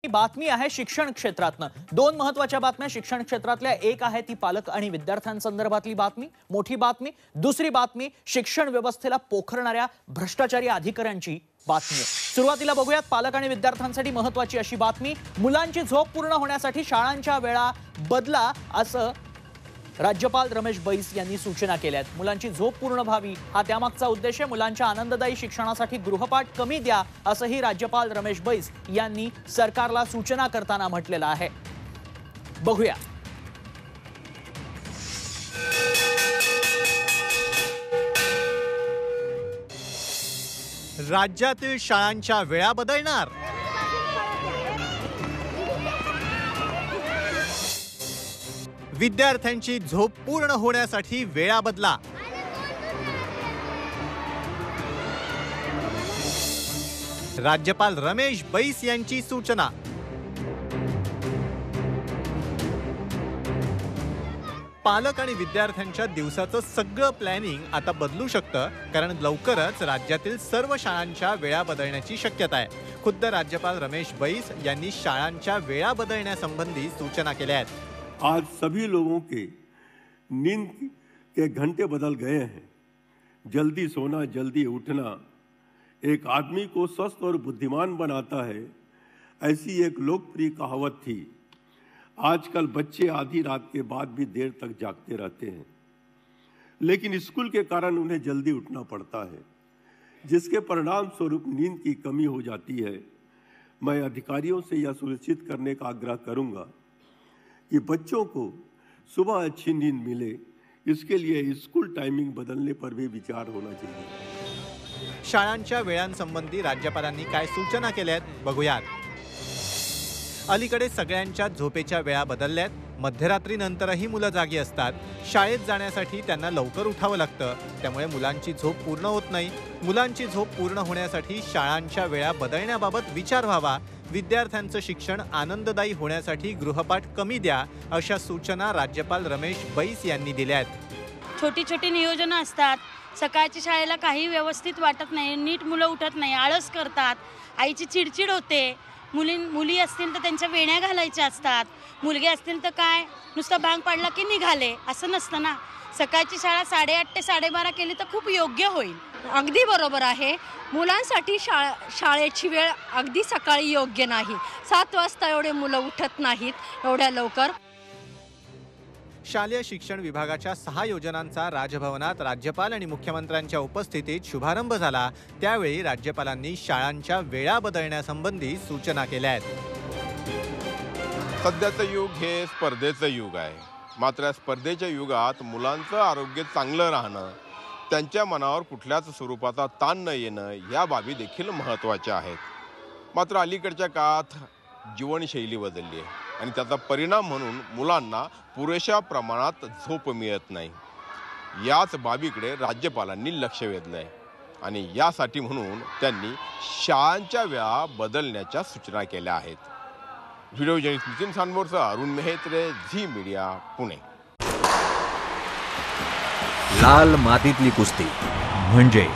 बातमी आहे शिक्षण क्षेत्रातनं। दोन महत्त्वाच्या बातम्या शिक्षण क्षेत्रातल्या। एक आहे ती पालक आणि विद्यार्थ्यांसंदर्भातली बातमी, मोठी बातमी। दुसरी बातमी शिक्षण व्यवस्थेला पोखरणाऱ्या भ्रष्टाचारी अधिकाऱ्यांची बातमी। सुरुवातीला बघूयात पालक आणि विद्यार्थ्यांसाठी महत्त्वाची अशी बातमी। मुलांची झोप पूर्ण होण्यासाठी शाळांच्या वेळा बदला असं राज्यपाल रमेश बैस यांनी सूचना केल्या आहेत। मुलांची झोप पूर्ण व्हावी हा त्यामागचा उद्देश आहे। मुलांच्या आनंददायी शिक्षणासाठी गृहपाठ कमी द्या असंही राज्यपाल रमेश बैस यांनी सरकारला सूचना करताना म्हटलेलं आहे। बघूया। राज्यातील शाळांच्या वेळा बदलणार। विद्यार्थ्यांची झोप पूर्ण होण्यासाठी वेळा बदला। राज्यपाल रमेश बैस यांची सूचना। पालक आणि विद्यार्थ्यांच्या दिवसाचं सगळं प्लॅनिंग आता बदलू शकतं, कारण लवकरच राज्यातील सर्व शाळांच्या वेळा बदलण्याची शक्यता आहे। खुद्द राज्यपाल रमेश बैस यांनी शाळांच्या वेळा बदलण्यासंबंधी सूचना केल्या आहेत। आज सभी लोगों के नींद के घंटे बदल गए हैं। जल्दी सोना जल्दी उठना एक आदमी को स्वस्थ और बुद्धिमान बनाता है, ऐसी एक लोकप्रिय कहावत थी। आजकल बच्चे आधी रात के बाद भी देर तक जागते रहते हैं, लेकिन स्कूल के कारण उन्हें जल्दी उठना पड़ता है, जिसके परिणाम स्वरूप नींद की कमी हो जाती है। मैं अधिकारियों से यह सुनिश्चित करने का आग्रह करूंगा कि बच्चों को सुबह अच्छी नींद मिले। इसके लिए स्कूल टाइमिंग बदलने पर भी विचार होना चाहिए। शाळांच्या वेळांसंबंधी राज्यपालांनी काय सूचना केल्यात बघूयात। अलीकडे सगळ्यांच्या झोपेच्या वेळा बदलल्यात। मध्यरात्रीनंतरही मुलं जागी असतात। शाळेत जाण्यासाठी त्यांना लवकर उठावं लागतं, त्यामुळे मुलांची झोप पूर्ण होत नाही। मुलांची झोप पूर्ण होण्यासाठी शाळांच्या वेळा बदलण्याबाबत विचार व्हावा। विद्यार्थ्यांचं शिक्षण आनंददायी होण्यासाठी गृहपाठ कमी द्या अशा सूचना राज्यपाल रमेश बैस यांनी दिल्या आहेत। छोटी छोटी नियोजनं असतात। सकाळची शाळेला काही व्यवस्थित वाटत नाही, नीट मुलं उठत नाही, आळस करतात, आईची चिडचिड होते। मुली असतील तर त्यांच्या वेण्या घालायच्या असतात, मुलगे असतील तर काय नुसतं बांग पाडला की निघाले असं नसतं ना। सकाळची शाळा 8:30 ते 12:30 केली तर खूप योग्य होईल। अगदी बरोबर आहे। मुलांसाठी शाळेची वेळ अगदी सकाळी योग्य नाही। 7 वाजता एवढे मुलं उठत नाहीत एवढ्या लवकर। शालेय शिक्षण विभागाच्या 6 योजनांचा राजभवनात राज्यपाल आणि मुख्यमंत्र्यांच्या उपस्थितीत शुभारंभ झाला। त्यावेळी राज्यपालांनी शाळांच्या वेळा बदलण्यासंबंधी सूचना केल्या आहेत। सध्याचं युग हे स्पर्धेचं युग आहे, मात्र स्पर्धेच्या युगात मुलांचं आरोग्य चांगलं राहणं, त्यांच्या मनावर कुठल्याच स्वरूपाचा ताण न येणं या बाबी देखील महत्त्वाच्या आहेत। मात्र अलीकडच्या काळात जीवनशैली बदलली आहे आणि त्याचा परिणाम म्हणून मुलांना पुरेशा प्रमाणात झोप मिळत नाही। याच बाबीकडे राज्यपालांनी लक्ष वेधलं आहे आणि यासाठी म्हणून त्यांनी शाळांच्या वेळा बदलण्याच्या सूचना केल्या आहेत। व्हिडिओ जर्नलिस्ट नितीन सांबोरसह अरुण मेहत्रे, झी मीडिया, पुणे। लाल मातीतली कुस्ती म्हणजे